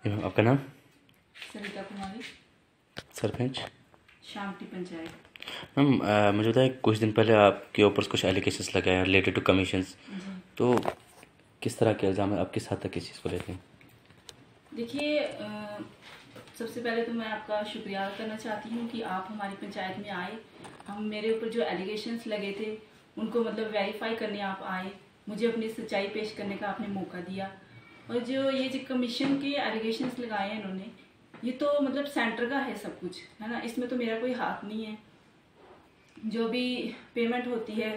आपका नाम? सरिता कुमारी, सरपंच। शामटी पंचायत। मैम, मुझे बताया कुछ दिन पहले आपके ऊपर कुछ एलिगेशंस लगाए हैं रिलेटेड टू कमीशंस, जी तो किस तरह के इल्ज़ाम है, आप किस हद तक इस चीज़ को लेते हैं? देखिए, सबसे पहले तो मैं आपका शुक्रिया करना चाहती हूँ कि आप हमारी पंचायत में आए। हम मेरे ऊपर जो एलिगेशंस लगे थे उनको मतलब वेरीफाई करने आप आए, मुझे अपनी सच्चाई पेश करने का आपने मौका दिया। और जो कमीशन के एलिगेशंस लगाए हैं इन्होंने, ये तो मतलब सेंटर का है सब कुछ, है ना, इसमें तो मेरा कोई हाथ नहीं है। जो भी पेमेंट होती है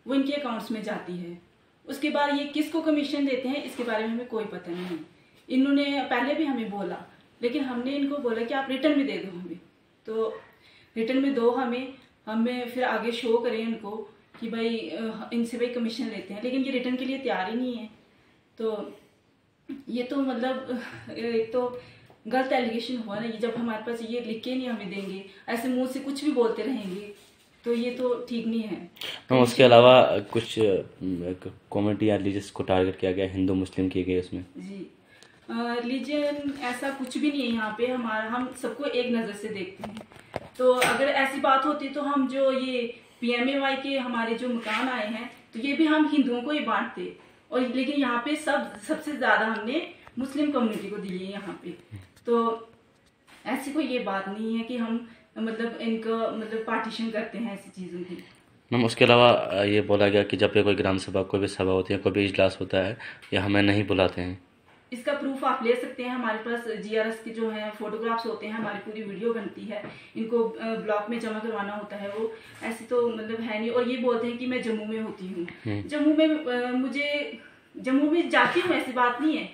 वो इनके अकाउंट्स में जाती है, उसके बाद ये किसको कमीशन देते हैं इसके बारे में हमें कोई पता नहीं। इन्होंने पहले भी हमें बोला, लेकिन हमने इनको बोला कि आप रिटर्न में दे दो हमें, तो रिटर्न में दो हमें फिर आगे शो करें इनको कि भाई इनसे भाई कमीशन लेते हैं, लेकिन ये रिटर्न के लिए तैयार ही नहीं है। तो ये तो मतलब एक तो गलत एलिगेशन हुआ ना, ये जब हमारे पास ये लिख के नहीं हमें देंगे, ऐसे मुंह से कुछ भी बोलते रहेंगे, तो ये तो ठीक नहीं है। मैम, उसके अलावा कुछ कॉमेडी या रिलीजियस को टारगेट किया गया, हिंदू मुस्लिम किए गए उसमें? जी, रिलीजन ऐसा कुछ भी नहीं है यहाँ पे। हम सबको एक नज़र से देखते हैं। तो अगर ऐसी बात होती तो हम जो ये PMAY के हमारे जो मकान आए हैं, तो ये भी हम हिंदुओं को ही बांटते, और लेकिन यहाँ पे सबसे ज़्यादा हमने मुस्लिम कम्युनिटी को दिए यहाँ पे। तो ऐसी कोई ये बात नहीं है कि हम मतलब इनको मतलब पार्टीशन करते हैं ऐसी चीज़ों की। मैम, उसके अलावा ये बोला गया कि जब भी कोई ग्राम सभा, कोई भी सभा होती है, कोई भी इजलास होता है, या हमें नहीं बुलाते हैं। इसका प्रूफ आप ले सकते हैं, हमारे पास GRS के जो है फोटोग्राफ्स होते हैं, हमारी पूरी वीडियो बनती है, इनको ब्लॉक में जमा करवाना होता है। वो ऐसी तो मतलब है नहीं। और ये बोलते हैं कि मैं जम्मू में होती हूँ, जम्मू में मुझे जम्मू में जाती हूँ, ऐसी बात नहीं है,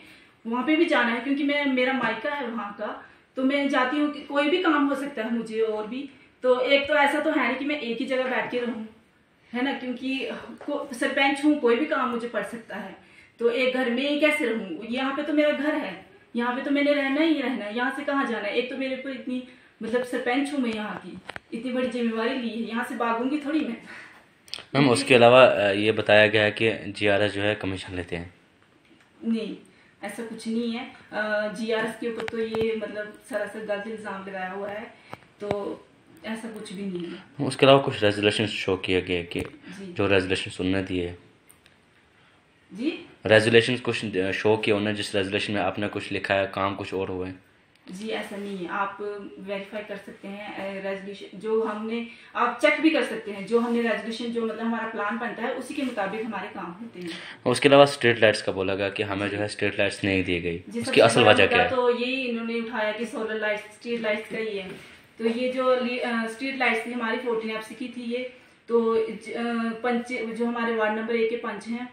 वहाँ पे भी जाना है क्योंकि मेरा मायका है वहाँ का, तो मैं जाती हूँ कि कोई भी काम हो सकता है मुझे। और भी तो एक तो ऐसा तो है नहीं कि मैं एक ही जगह बैठ के रहूँ, है ना, क्योंकि सरपंच हूँ, कोई भी काम मुझे पड़ सकता है, तो एक घर में ही कैसे रहूँ? यहाँ पे तो मेरा घर है, यहाँ पे तो मैंने रहना ही रहना है, यहाँ से कहाँ जाना है? एक तो मेरे ऊपर इतनी मतलब सरपंच हूँ मैं, यहाँ की इतनी बड़ी जिम्मेवारी ली है, यहाँ से भागूंगी थोड़ी मैं। मैम, उसके अलावा ये बताया गया है कि GRS जो है कमीशन लेते हैं। नहीं, ऐसा कुछ नहीं है। GRS के ऊपर तो ये मतलब सरासर गलत इल्जाम लगाया हुआ है, तो ऐसा कुछ भी नहीं है। उसके अलावा कुछ रेजोल्यूशन शो किए गए कि जी जो रेजोल्यूशन उन्होंने दिए, जी रेजोल्यूशन कुछ शो किया उन्होंने, जिस रेजोल्यूशन में आपने कुछ लिखा है, काम कुछ और हुए। जी, ऐसा नहीं है। आप वेरीफाई कर सकते हैं रेजोल्यूशन जो हमने, आप चेक भी कर सकते हैं जो हमने रेजोल्यूशन, जो मतलब हमारा प्लान बनता है उसी के मुताबिक हमारे काम होते हैं। उसके अलावा स्ट्रीट लाइट्स का बोला गया कि हमें जो है स्ट्रीट लाइट्स नहीं दी गई, जी, उसकी असल वजह क्या है? तो यही इन्होंने उठाया कि सोलर लाइट्स स्ट्रीट लाइट्स का ही है। तो ये जो स्ट्रीट लाइट्स थी हमारी 14 FC की थी ये, तो पंच जो हमारे वार्ड नंबर 1 के पंच हैं,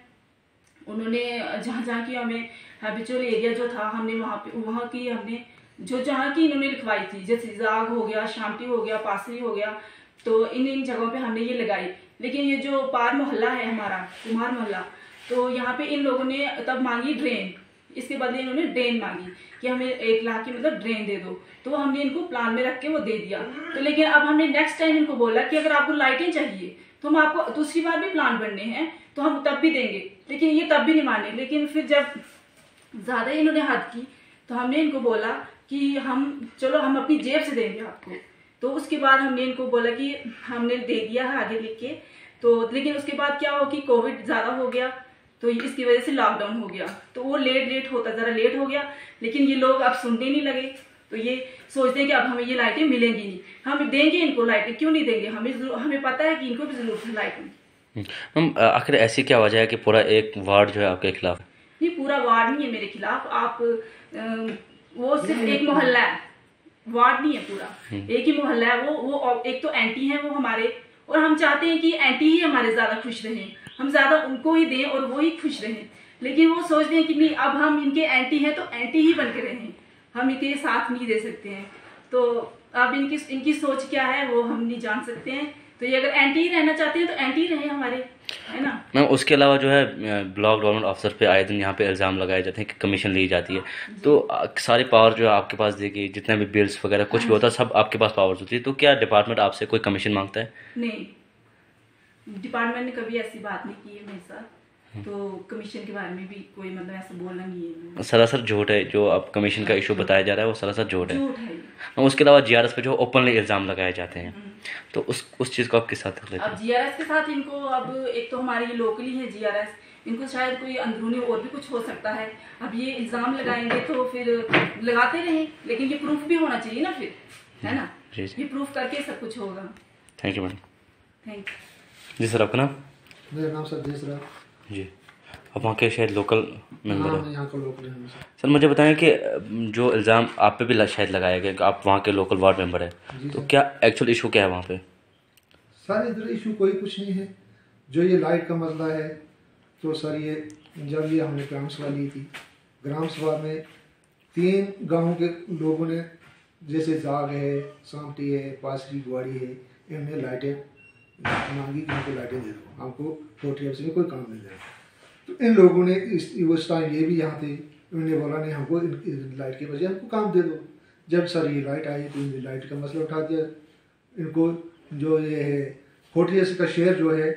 उन्होंने जहाँ जहाँ की हमें हैबिचुअल एरिया जो था, हमने वहाँ की हमने जो जहाँ की इन्होंने लिखवाई थी, जैसे जाग हो गया, शामटी हो गया, पासरी हो गया, तो इन जगहों पे हमने ये लगाई। लेकिन ये जो पार मोहल्ला है हमारा, कुमार मोहल्ला, तो यहाँ पे इन लोगों ने तब मांगी ड्रेन, इसके बदले इन्होंने ड्रेन मांगी कि हमें 1 लाख की मतलब ड्रेन दे दो, तो हमने इनको प्लान में रख के वो दे दिया। तो लेकिन अब हमने नेक्स्ट टाइम इनको बोला कि अगर आपको लाइटें चाहिए तो हम आपको दूसरी बार भी प्लान बनने हैं तो हम तब भी देंगे, लेकिन ये तब भी नहीं माने। लेकिन फिर जब ज्यादा इन्होंने हद की तो हमने इनको बोला कि चलो हम अपनी जेब से देंगे आपको। तो उसके बाद हमने इनको बोला कि हमने दे दिया है आगे लिख के, तो लेकिन उसके बाद क्या हो कि कोविड ज्यादा हो गया, तो इसकी वजह से लॉकडाउन हो गया, तो वो जरा लेट हो गया। लेकिन ये लोग अब सुनने नहीं लगे, तो ये सोचते हैं कि अब हमें ये लाइटें मिलेंगी नहीं, हम देंगे इनको लाइटें, क्यों नहीं देंगे? हमें पता है कि इनको भी जरूरत है लाइटों की। मैम, आखिर ऐसी क्या वजह है कि पूरा एक वार्ड जो है आपके खिलाफ? नहीं, पूरा वार्ड नहीं है मेरे खिलाफ। आप वो सिर्फ एक मोहल्ला है, वार्ड नहीं है पूरा, एक ही मोहल्ला है। वो एक तो एंटी है वो हमारे, और हम चाहते हैं कि एंटी ही हमारे ज्यादा खुश रहें, हम ज्यादा उनको ही दें और वो ही खुश रहें। लेकिन वो सोचते हैं कि नहीं, अब हम इनके एंटी हैं तो एंटी ही बन के रहें, हम इनके साथ नहीं दे सकते हैं। तो अब इनकी सोच क्या है वो हम नहीं जान सकते हैं। तो ये अगर एंटी ही रहना चाहते हैं तो एंटी ही रहे हमारे, है ना। मैम, उसके अलावा जो है ब्लॉक डेवलपमेंट अफसर पे आए दिन यहाँ पे इल्ज़ाम लगाए जाते हैं कि कमीशन ली जाती है, तो सारी पावर जो है आपके पास दी गई, जितने भी बिल्स वगैरह कुछ भी होता है सब आपके पास पावर्स होती है, तो क्या डिपार्टमेंट आपसे कोई कमीशन मांगता है? नहीं, डिपार्टमेंट ने कभी ऐसी बात नहीं की है मेरे साथ। तो कमीशन के बारे में भी कोई मतलब ऐसा बोलना नहीं है। सरासर झूठ है जो अब कमीशन का इशू बताया जा रहा है, वो सरासर झूठ है। झूठ है। और उसके अलावा जीआरएस पे जो ओपनली इल्ज़ाम लगाए जाते हैं, तो उस चीज़ को आप किस साथ लेते अब हैं? जीआरएस के साथ इनको, अब एक तो हमारे ये लोकली है जीआरएस, इनको शायद कोई अंदरूनी और भी कुछ हो सकता है। अब ये इल्ज़ाम लगाएंगे तो फिर लगाते रहें, लेकिन ये प्रूफ भी होना चाहिए ना फिर, है ना? जी जी, ये प्रूफ करके सब कुछ होगा। Thank you madam. Thank you. जी सर, आपका नाम? मेरा नाम सर देसरा। जी, आप वहाँ के शायद लोकल मेंबर हाँ, हो। मैं यहाँ का लोकल हूँ सर। सर मुझे बताएं कि जो इल्ज़ाम आप पे भी शायद लगाया गया कि आप वहाँ के लोकल वार्ड मेंबर है, जी तो सर। क्या एक्चुअल इशू क्या है वहाँ पे? सर इधर इशू कोई कुछ नहीं है। जो ये लाइट का मसला है, तो सर ये जब ये हमने ग्राम सभा ली थी, ग्राम सभा में 3 गाँव के लोगों ने, जैसे जाग है, सांपटी है, पासरी गुआड़ी है, इनने लाइटें मांगी कि हमको लाइटें दे दो, हमको 40 में कोई काम नहीं दे रहा। तो इन लोगों ने उस टाइम ये भी यहाँ थे, उन्होंने बोला नहीं हमको लाइट के बजाय हमको काम दे दो। जब सर ये लाइट आई तो इन्होंने लाइट का मसला उठा दिया। इनको जो ये है 40 का शेयर जो है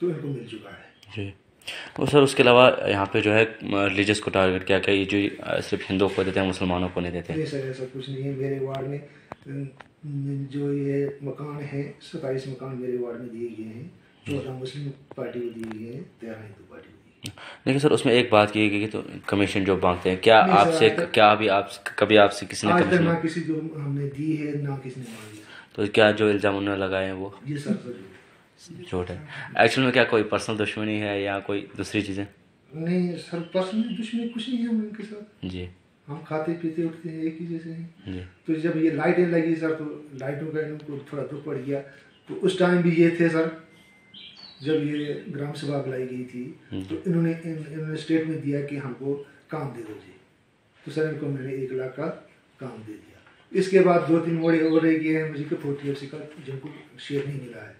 तो इनको मिल चुका है। जी, और सर उसके अलावा यहाँ पे जो है रिलीजियस को टारगेट क्या क्या, ये जो सिर्फ हिंदुओं को देते हैं, मुसलमानों को नहीं देते? नहीं सर, ऐसा कुछ नहीं है। मेरे वार्ड में जो ये मकान है 27 मकान मेरे वार्ड में दिए गए हैं। 14 मुस्लिम पार्टी को दिए गए हैं, 13 हिंदू पार्टी को दिए गए हैं। लेकिन सर उसमें एक बात की गई कि तो कमीशन जो मांगते हैं, क्या नहीं सर, आपसे, आज तक- क्या अभी आप कभी आपसे किसी ने आज तक कमीशन ना किसी को हमने दी है ना किसी ने मांगी। तो क्या जो इल्ज़ाम उन्होंने लगाए हैं वो ये सर झूठ है? एक्चुअल में क्या कोई पर्सनल दुश्मनी है या कोई दूसरी चीज़ें? नहीं सर, पर्सनल दुश्मनी कुछ नहीं है हम उनके साथ। जी हम खाते पीते उठते हैं एक ही जैसे हैं। जी, तो जब ये लाइटें लगी सर, तो लाइटों का इनको थोड़ा दुख पड़ गया। तो उस टाइम भी ये थे सर, जब ये ग्राम सभा बुलाई गई थी, तो इन्होंने स्टेटमेंट दिया कि हमको काम दे दो जी। तो सर इनको मैंने 1 लाख का काम दे दिया। इसके बाद 2-3 मोड़े और रह गए हैं मुझे कि 40 का, जिनको शेयर नहीं मिला है,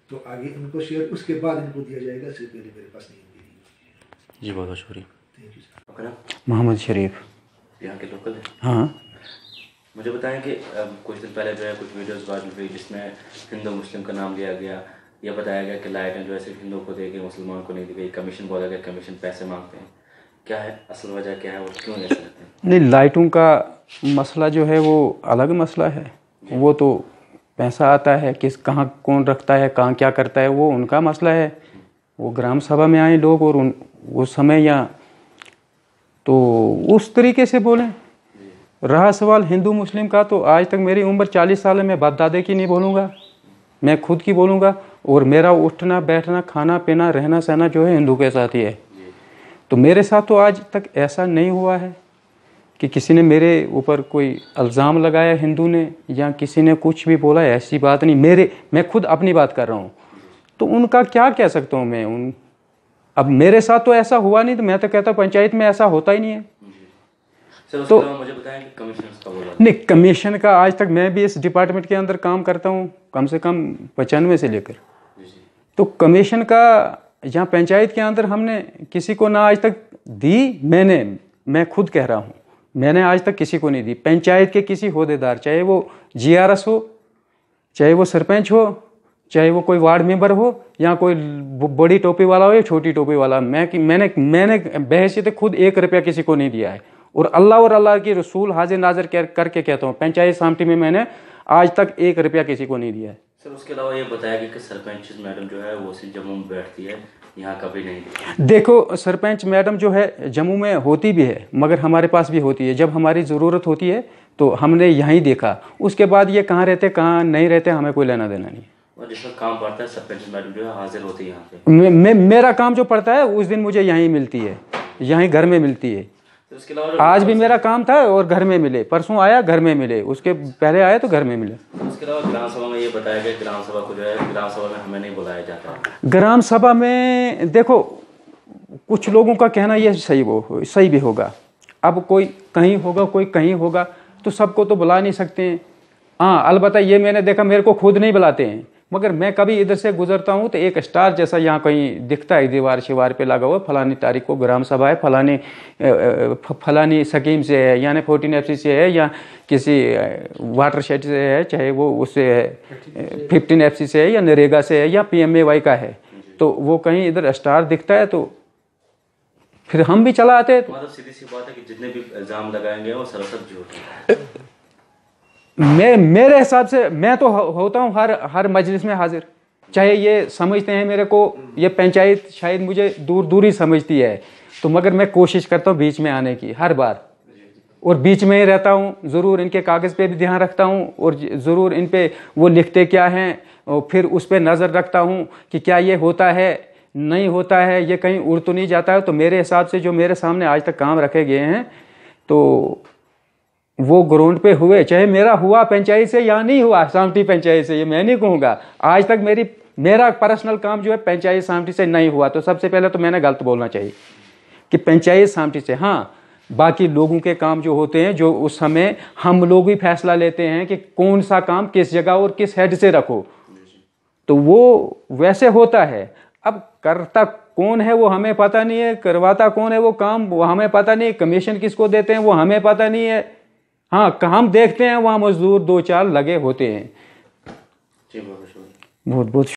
तो आगे उनको शेयर उसके बाद इनको दिया जाएगा। इससे पहले मेरे पास नहीं मिलेगी। जी, बहुत बहुत शुक्रिया। Thank you sir. आपका नाम? मोहम्मद शरीफ। यहाँ के लोकल है? हाँ, मुझे बताएं कि कुछ दिन पहले जो है कुछ वीडियोस वायरल हुई जिसमें हिंदू मुस्लिम का नाम लिया गया, यह बताया गया कि लाइटें जो है सिर्फ हिंदुओं को दी गई, मुसलमानों को नहीं दी गई, कमीशन बोला गया, कमीशन पैसे मांगते हैं। क्या है असल वजह, क्या है वो, क्यों ऐसा करते हैं? नहीं, लाइटों का मसला जो है वो अलग मसला है। वो तो पैसा आता है, किस कहाँ कौन रखता है, कहाँ क्या करता है, वो उनका मसला है। वो ग्राम सभा में आए लोग और उस समय या तो उस तरीके से बोलें। रहा सवाल हिंदू मुस्लिम का, तो आज तक मेरी उम्र 40 साल है, मैं बाप दादे की नहीं बोलूँगा, मैं खुद की बोलूँगा। और मेरा उठना बैठना खाना पीना रहना सहना जो है हिंदू के साथ ही है। तो मेरे साथ तो आज तक ऐसा नहीं हुआ है कि किसी ने मेरे ऊपर कोई इल्ज़ाम लगाया हिंदू ने, या किसी ने कुछ भी बोला, ऐसी बात नहीं। मैं खुद अपनी बात कर रहा हूँ, तो उनका क्या कह सकता हूँ मैं। अब मेरे साथ तो ऐसा हुआ नहीं, तो मैं तो कहता पंचायत में ऐसा होता ही नहीं है। सर उसके तो अलावा मुझे बताएं कि कमीशन का बोला? नहीं, कमीशन का आज तक, मैं भी इस डिपार्टमेंट के अंदर काम करता हूँ कम से कम 95 से लेकर। तो कमीशन का यहाँ पंचायत के अंदर हमने किसी को ना आज तक दी। मैं खुद कह रहा हूँ, मैंने आज तक किसी को नहीं दी। पंचायत के किसी होदेदार, चाहे वो जीआरएस हो, चाहे वो सरपंच हो, चाहे वो कोई वार्ड मेंबर हो, या कोई बड़ी टोपी वाला हो या छोटी टोपी वाला, मैंने बहैसियत खुद 1 रुपया किसी को नहीं दिया है। और अल्लाह की रसूल हाजिर नाजर करके कहता हूँ, पंचायत समिति में मैंने आज तक 1 रुपया किसी को नहीं दिया है। सर उसके अलावा ये बताया गया कि सरपंच मैडम जो है वो सिर्फ जम्मू में बैठती है, यहाँ कभी नहीं दिखती। देखो, सरपंच मैडम जो है जम्मू में होती भी है, मगर हमारे पास भी होती है। जब हमारी ज़रूरत होती है तो हमने यहीं देखा। उसके बाद ये कहाँ रहते कहाँ नहीं रहते हमें कोई लेना देना नहीं। और जिसका काम पड़ता है सरपंच मैडम जो है हाजिर होती है यहाँ पे। मेरा काम जो पड़ता है उस दिन मुझे यहीं मिलती है, यहीं घर में मिलती है। तो उसके अलावा आज भी मेरा काम था और घर में मिले, परसों आया घर में मिले, उसके पहले आया तो घर में मिले। उसके अलावा ग्राम सभा में ये बताया गया ग्राम सभा को जो है ग्राम सभा में हमें नहीं बुलाया जाता। ग्राम सभा में देखो, कुछ लोगों का कहना ये सही भी होगा। अब कोई कहीं होगा, कोई कहीं होगा, तो सबको तो बुला नहीं सकते हैं। हाँ, अलबत्ता ये मैंने देखा, मेरे को खुद नहीं बुलाते हैं, मगर मैं कभी इधर से गुजरता हूँ तो एक स्टार जैसा यहाँ कहीं दिखता है, दीवार शिवार पे लगा हुआ, फलानी तारीख को ग्राम सभा है, फलानी स्कीम से है, यानी 14 FC से है, या किसी वाटर शेड से है, चाहे वो उससे है 15 FC से है, या नरेगा से है, या PMAY का है। तो वो कहीं इधर स्टार दिखता है तो फिर हम भी चला आते। मतलब सीधी सी बात है कि जितने भी इल्जाम लगाएंगे वो सरासर झूठ है। मेरे हिसाब से मैं तो होता हूँ हर मजलिस में हाजिर, चाहे ये समझते हैं मेरे को, ये पंचायत शायद मुझे दूर ही समझती है, तो मगर मैं कोशिश करता हूँ बीच में आने की हर बार, और बीच में ही रहता हूँ। ज़रूर इनके कागज़ पे भी ध्यान रखता हूँ, और ज़रूर इन पे वो लिखते क्या हैं, और फिर उस पर नज़र रखता हूँ कि क्या ये होता है नहीं होता है, ये कहीं उड़ तो नहीं जाता है। तो मेरे हिसाब से जो मेरे सामने आज तक काम रखे गए हैं तो वो ग्राउंड पे हुए, चाहे मेरा हुआ पंचायत से या नहीं हुआ सामटी पंचायत से, ये मैं नहीं कहूँगा। आज तक मेरा पर्सनल काम जो है पंचायत सामटी से नहीं हुआ, तो सबसे पहले तो मैंने गलत बोलना चाहिए कि पंचायत सामटी से। हाँ, बाकी लोगों के काम जो होते हैं, जो उस समय हम लोग भी फैसला लेते हैं कि कौन सा काम किस जगह और किस हेड से रखो, तो वो वैसे होता है। अब करता कौन है वो हमें पता नहीं है, करवाता कौन है वो काम वो हमें पता नहीं है, कमीशन किसको देते हैं वो हमें पता नहीं है। हाँ, काम देखते हैं वहाँ मजदूर 2-4 लगे होते हैं। बहुत बहुत